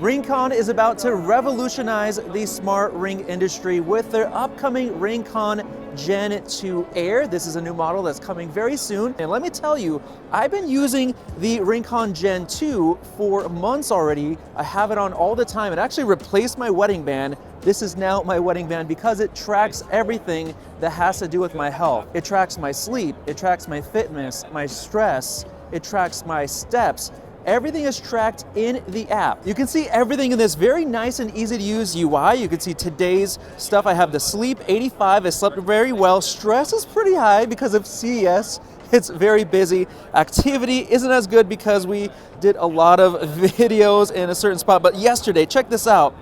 Ringconn is about to revolutionize the smart ring industry with their upcoming Ringconn Gen 2 Air. This is a new model that's coming very soon. And let me tell you, I've been using the Ringconn Gen 2 for months already. I have it on all the time. It actually replaced my wedding band. This is now my wedding band because it tracks everything that has to do with my health. It tracks my sleep, it tracks my fitness, my stress, it tracks my steps. Everything is tracked in the app. You can see everything in this very nice and easy to use UI. You can see today's stuff. I have the sleep, 85. I slept very well. Stress is pretty high because of CES. It's very busy. Activity isn't as good because we did a lot of videos in a certain spot. But yesterday, check this out.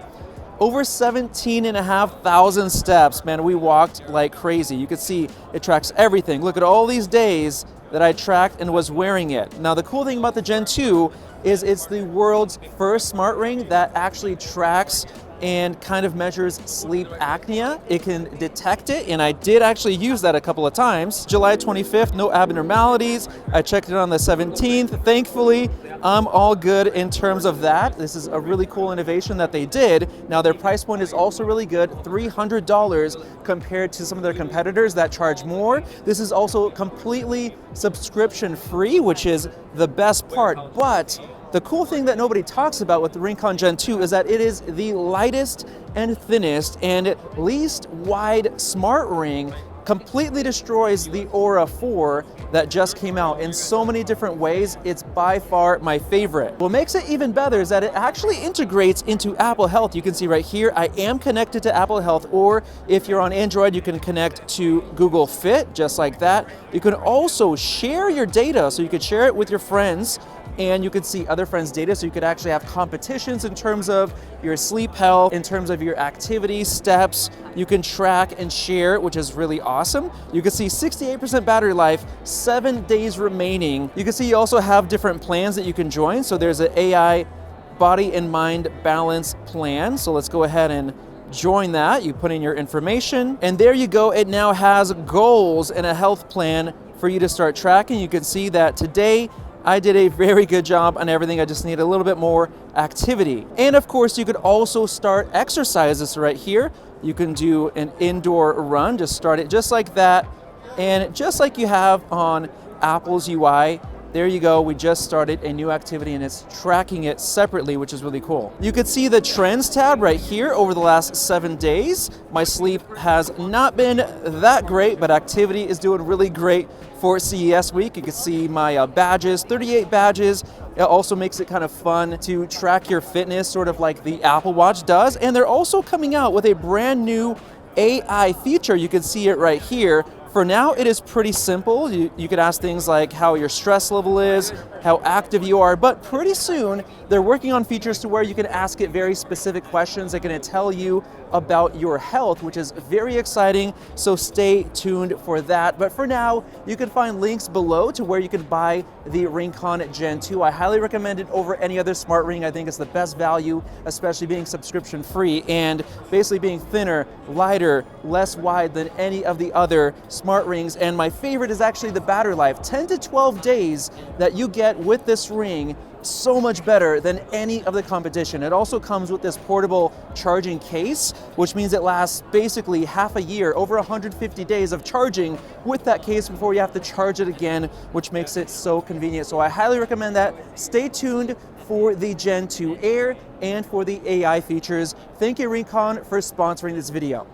Over 17,500 steps, man, we walked like crazy. You can see it tracks everything. Look at all these days that I tracked and was wearing it. Now the cool thing about the Gen 2 is it's the world's first smart ring that actually tracks and kind of measures sleep apnea. It can detect it, and I did actually use that a couple of times. July 25th, no abnormalities. I checked it on the 17th. Thankfully, I'm all good in terms of that. This is a really cool innovation that they did. Now their price point is also really good, $300 compared to some of their competitors that charge more. This is also completely subscription free, which is the best part. But the cool thing that nobody talks about with the Ringconn Gen 2 is that it is the lightest and thinnest and least wide smart ring. Completely destroys the Aura 4 that just came out in so many different ways. It's by far my favorite. What makes it even better is that it actually integrates into Apple Health. You can see right here, I am connected to Apple Health, or if you're on Android, you can connect to Google Fit, just like that. You can also share your data, so you could share it with your friends, and you could see other friends' data, so you could actually have competitions in terms of your sleep health, in terms of your activity, steps. You can track and share, which is really awesome. You can see 68% battery life, 7 days remaining. You can see you also have different plans that you can join. So there's an AI body and mind balance plan. So let's go ahead and join that. You put in your information, and there you go. It now has goals and a health plan for you to start tracking. You can see that today, I did a very good job on everything. I just need a little bit more activity. And of course, you could also start exercises right here. You can do an indoor run, just start it just like that. And just like you have on Apple's UI, there you go, we just started a new activity and it's tracking it separately, which is really cool. You could see the trends tab right here over the last 7 days. My sleep has not been that great, but activity is doing really great for CES week. You can see my badges, 38 badges. It also makes it kind of fun to track your fitness, sort of like the Apple Watch does. And they're also coming out with a brand new AI feature. You can see it right here. For now, it is pretty simple. You could ask things like how your stress level is, how active you are, but pretty soon they're working on features to where you can ask it very specific questions. They're going to tell you about your health, which is very exciting, so stay tuned for that. But for now, you can find links below to where you can buy the Ringconn Gen 2. I highly recommend it over any other smart ring. I think it's the best value, especially being subscription free and basically being thinner, lighter, less wide than any of the other smart rings. And my favorite is actually the battery life, 10 to 12 days that you get with this ring. So much better than any of the competition. It also comes with this portable charging case, which means it lasts basically half a year, over 150 days of charging with that case before you have to charge it again, which makes it so convenient. So I highly recommend that. Stay tuned for the Gen 2 Air and for the AI features. Thank you, Ringconn, for sponsoring this video.